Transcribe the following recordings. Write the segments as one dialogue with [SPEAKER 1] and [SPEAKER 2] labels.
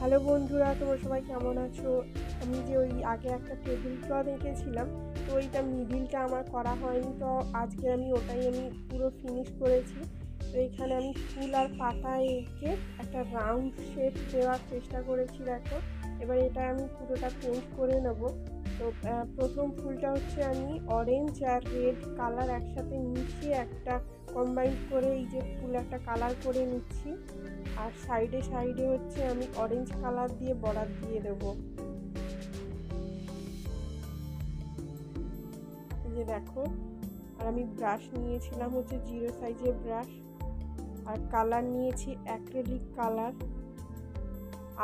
[SPEAKER 1] Hello বন্ধুরা, তোমরা সবাই কেমন আছো? আমি যে ওই আগে একটা টেবিল ক্লথ এঁকেছিলাম, তো ওইটা মিডিলটা আমার করা হয়নি, তো আজকে আমি ওটাই পুরো ফিনিশ করেছি। তো এখানে আমি ফুল আর পাতা এঁকে একটা রাউন্ড শেপ দেওয়ার চেষ্টা করেছি। দেখো, এবার এটা আমি পুরোটা পেন্ট করে নেব। তো প্রথম ফুলটা হচ্ছে আমি অরেঞ্জ আর রেড কালার একসাথে মিশিয়ে একটা কম্বাইন করে এই যে ফুল একটা কালার করে নিচ্ছি। আর সাইডে সাইডে হচ্ছে আমি অরেঞ্জ কালার দিয়ে বর্ডার দিয়ে দেবো। এই যে দেখো, আর আমি ব্রাশ নিয়েছিলাম হচ্ছে 0 সাইজের ব্রাশ, আর কালার নিয়েছি অ্যাক্রিলিক কালার।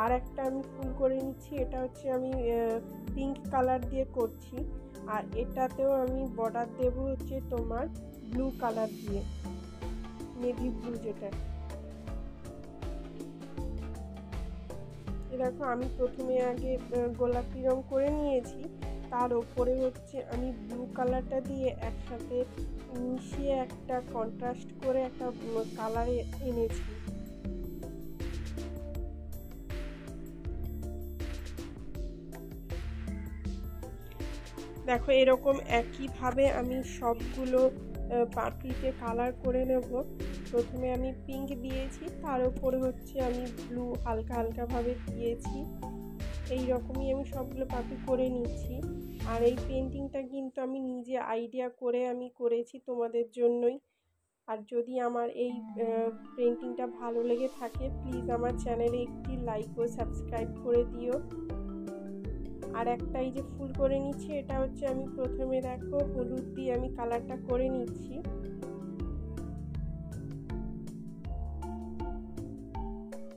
[SPEAKER 1] আর একটা আমি ফুল করে নিচ্ছি, এটা হচ্ছে আমি পিঙ্ক কালার দিয়ে করছি। আর এটাতেও আমি বর্ডার দেব হচ্ছে তোমার ব্লু কালার দিয়ে, নেভি ব্লু যেটা। দেখো, আমি প্রথমে আগে গোলাপি রং করে নিয়েছি, তার ওপরে হচ্ছে আমি ব্লু কালারটা দিয়ে একসাথে মিশিয়ে একটা কন্ট্রাস্ট করে একটা কালারে এনেছি। দেখো, এরকম একইভাবে আমি সবগুলো পাপড়িতে কালার করে নেব। প্রথমে আমি পিঙ্ক দিয়েছি, তার উপরে হচ্ছে আমি ব্লু হালকা হালকাভাবে দিয়েছি। এই রকমই আমি সবগুলো পাপড়ি করে নিচ্ছি। আর এই পেন্টিংটা কিন্তু আমি নিজে আইডিয়া করে আমি করেছি তোমাদের জন্যই। আর যদি আমার এই পেন্টিংটা ভালো লেগে থাকে, প্লিজ আমার চ্যানেলে একটি লাইক ও সাবস্ক্রাইব করে দিও। আর একটা এই যে ফুল করে নিচ্ছি, এটা হচ্ছে আমি প্রথমে দেখো হলুদ দিয়ে আমি কালারটা করে নিচ্ছি।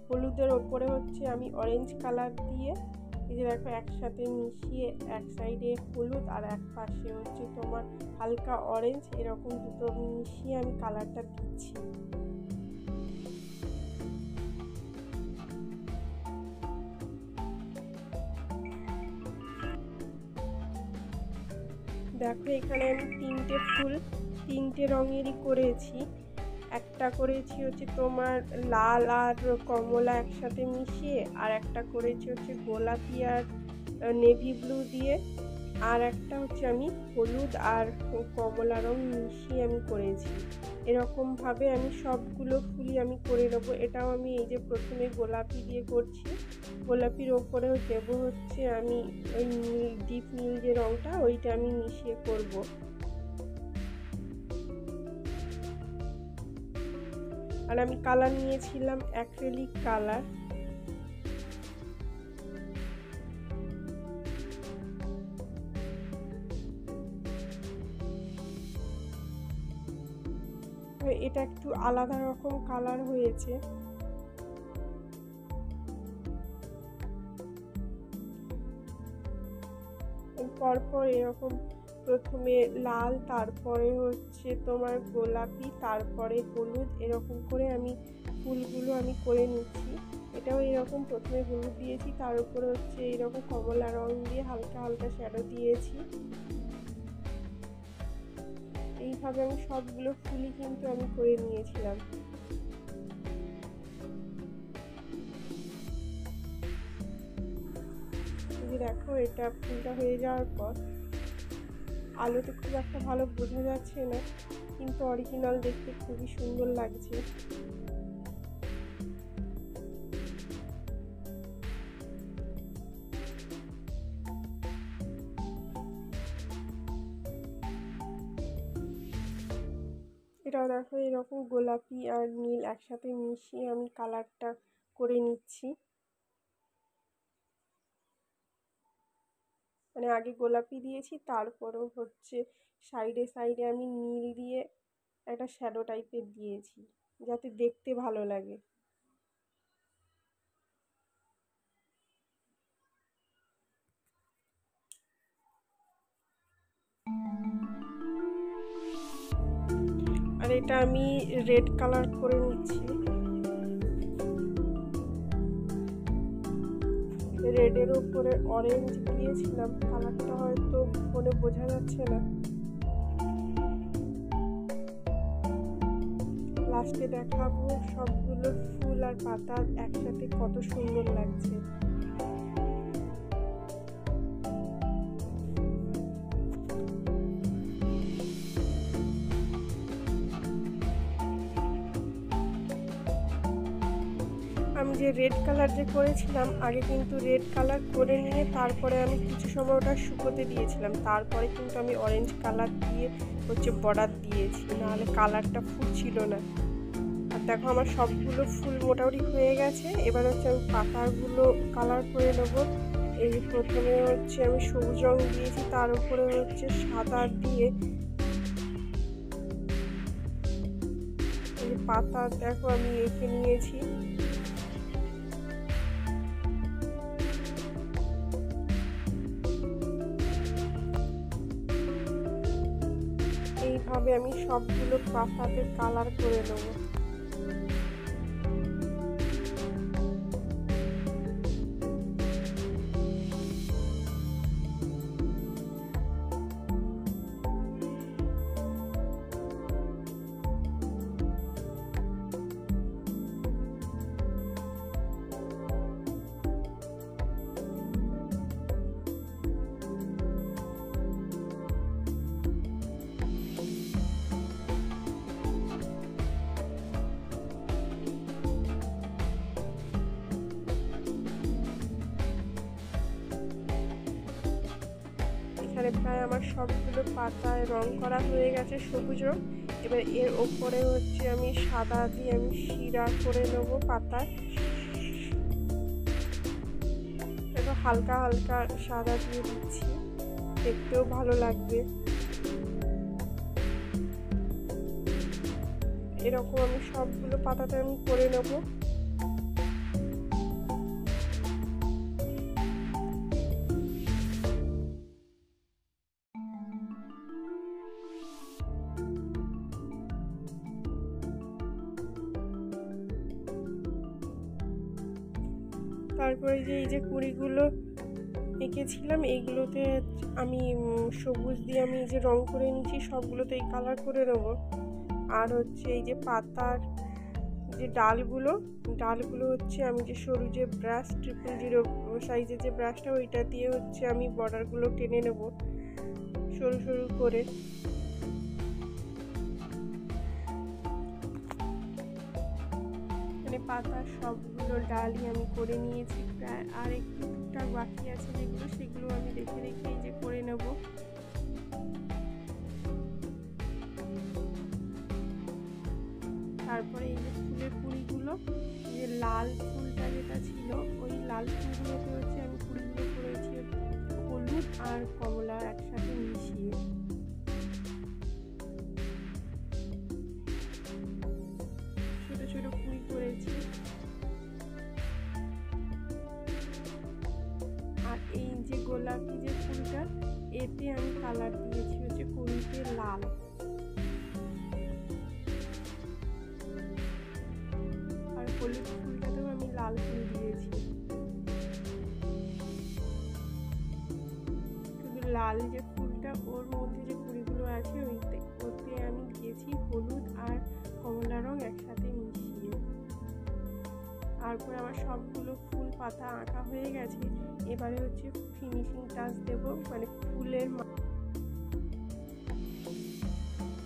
[SPEAKER 1] হলুদের ওপরে হচ্ছে আমি অরেঞ্জ কালার দিয়ে এই যে দেখো একসাথে মিশিয়ে এক সাইডে হলুদ আর এক পাশে হচ্ছে তোমার হালকা অরেঞ্জ, এরকম দুটো মিশিয়ে আমি কালারটা দিচ্ছি। দেখো, এখানে আমি তিনটে রঙেরই করেছি। একটা করেছি হচ্ছে তোমার লাল আর কমলা একসাথে মিশিয়ে, আর একটা করেছি হচ্ছে গোলাপি আর নেভি ব্লু দিয়ে, আর একটা হচ্ছে আমি হলুদ আর কমলা রং মিশিয়ে আমি করেছি। এরকমভাবে আমি সবগুলো ফুলই আমি করে নেবো। এটাও আমি এই যে প্রথমে গোলাপি দিয়ে করছি, গোলাপির ওপরে দেবো হচ্ছে আমি ওই নীল, ডিপ নীল যে রংটা, ওইটা আমি মিশিয়ে করব। আর আমি কালার নিয়েছিলাম অ্যাক্রিলিক কালার। এটা একটু আলাদা রকম কালার হয়েছে। পরপর এরকম প্রথমে লাল, তারপরে হচ্ছে তোমার গোলাপি, তারপরে হলুদ, এরকম করে আমি ফুলগুলো আমি করে নিচ্ছি। এটাও এরকম প্রথমে হলুদ দিয়েছি, তার উপরে হচ্ছে এইরকম কমলা রং দিয়ে হালকা হালকা শ্যাডো দিয়েছি। এইভাবে আমি সবগুলো ফুলই কিন্তু আমি করে নিয়েছিলাম। দেখো, এটা ফুলটা হয়ে যাওয়ার পর আলোতে খুব একটা ভালো বোঝা যাচ্ছে না, কিন্তু অরিজিনাল দেখতে খুবই সুন্দর লাগছে। এটাও দেখো, এরকম গোলাপি আর নীল একসাথে মিশিয়ে আমি কালারটা করে নিচ্ছি। মানে আগে গোলাপি দিয়েছি, তারপরেও হচ্ছে সাইডে সাইডে আমি নীল দিয়ে একটা শ্যাডো টাইপের দিয়েছি, যাতে দেখতে ভালো লাগে। আর এটা আমি রেড কালার করে নিচ্ছি। রেডের উপরে অরেঞ্জ দিয়েছিলাম, কালারটা হয়তো ফোনে বোঝা যাচ্ছে না। লাস্টে দেখাবো সবগুলো ফুল আর পাতা একসাথে কত সুন্দর লাগছে। আমি যে রেড কালার যে করেছিলাম, আগে কিন্তু রেড কালার করে নিয়ে তারপরে আমি কিছু সময় ওটা শুকোতে দিয়েছিলাম, তারপরে কিন্তু আমি অরেঞ্জ কালার দিয়ে বর্ডার দিয়েছি, নাহলে কালারটা ফুটছিল না। আর দেখো আমার সবগুলো ফুল মোটামুটি হয়ে গেছে। এবার আমি পাতাগুলো কালার করে নেবো। এই প্রথমে আমি সবুজ রং দিয়েছি, তার উপরে সাদা দিয়ে এই পাতা দেখো আমি এঁকে নিয়েছি। এইভাবে আমি সবগুলো পাতাতে কালার করে নেবো। এখানে প্রায় আমার সবগুলো পাতায় রং করা হয়ে গেছে সবুজ রং। এবার এর ওপরে আমি সাদা দিয়ে আমি শিরা করে নেব পাতায়। এবার হালকা হালকা সাদা দিয়ে দিচ্ছি, দেখতেও ভালো লাগবে। এরকম আমি সবগুলো পাতাতে আমি করে নেব। তারপরে এই যে কুড়িগুলো এঁকেছিলাম, এইগুলোতে আমি সবুজ দিয়ে আমি এই যে রং করে নিচ্ছি, সবগুলোতে এই কালার করে নেবো। আর এই যে পাতার যে ডালগুলো আমি যে সরু যে ব্রাশ 000 সাইজের যে ব্রাশটা, ওইটা দিয়ে আমি বর্ডারগুলো টেনে নেব সরু সরু করে। পাতার সবগুলো ডালই আমি করে নিয়েছি প্রায়, আর একটুটা বাকি আছে সেগুলো আমি দেখে রেখে এই যে করে নেব। তারপরে এই যে ফুলের কুড়িগুলো, যে লাল ফুলটা যেটা ছিল, ওই লাল ফুলগুলোতে আমি কুড়িগুলো করেছি হলুদ আর কমলা একসাথে মিশিয়ে। ছোট ছোট কুড়ি করেছি। আর এই যে গোলাপি যে ফুলটা, এতে আমি কালার দিয়েছি কুড়িতে লাল। আর হলুদ ফুলটাতেও আমি লাল ফুল দিয়েছি। শুধু লাল যে ফুলটা, ওর মধ্যে যে কুড়িগুলো আছে ওতে আমি দিয়েছি হলুদ আর কমলা রং একসাথে মিশিয়ে। তারপর আমার সবগুলো ফুল পাতা আঁকা হয়ে গেছে। এবারে ফিনিশিং টাচ দেবো, মানে ফুলের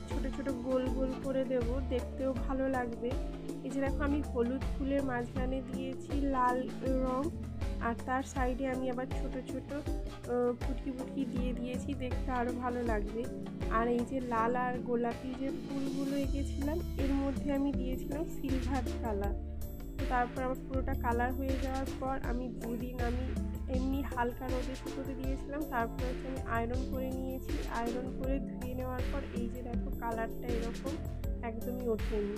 [SPEAKER 1] ছোট ছোট গোল গোল করে দেব, দেখতেও ভালো লাগবে। এই যে দেখো আমি হলুদ ফুলের মাঝখানে দিয়েছি লাল রং, আর তার সাইডে আমি আবার ছোট ছোট ফুটকি ফুটকি দিয়ে দিয়েছি, দেখতে আরো ভালো লাগবে। আর এই যে লাল আর গোলাপি যে ফুলগুলো এঁকেছিলাম, এর মধ্যে আমি দিয়েছিলাম সিলভার কালার। তারপর আমার পুরোটা কালার হয়ে যাওয়ার পর আমি দুদিন আমি এমনি হালকা রোদে শুকোতে দিয়েছিলাম। তারপর আমি আয়রন করে নিয়েছি। আয়রন করে ধুয়ে নেওয়ার পর এই যে দেখো কালারটা এরকম একদমই ওঠেনি।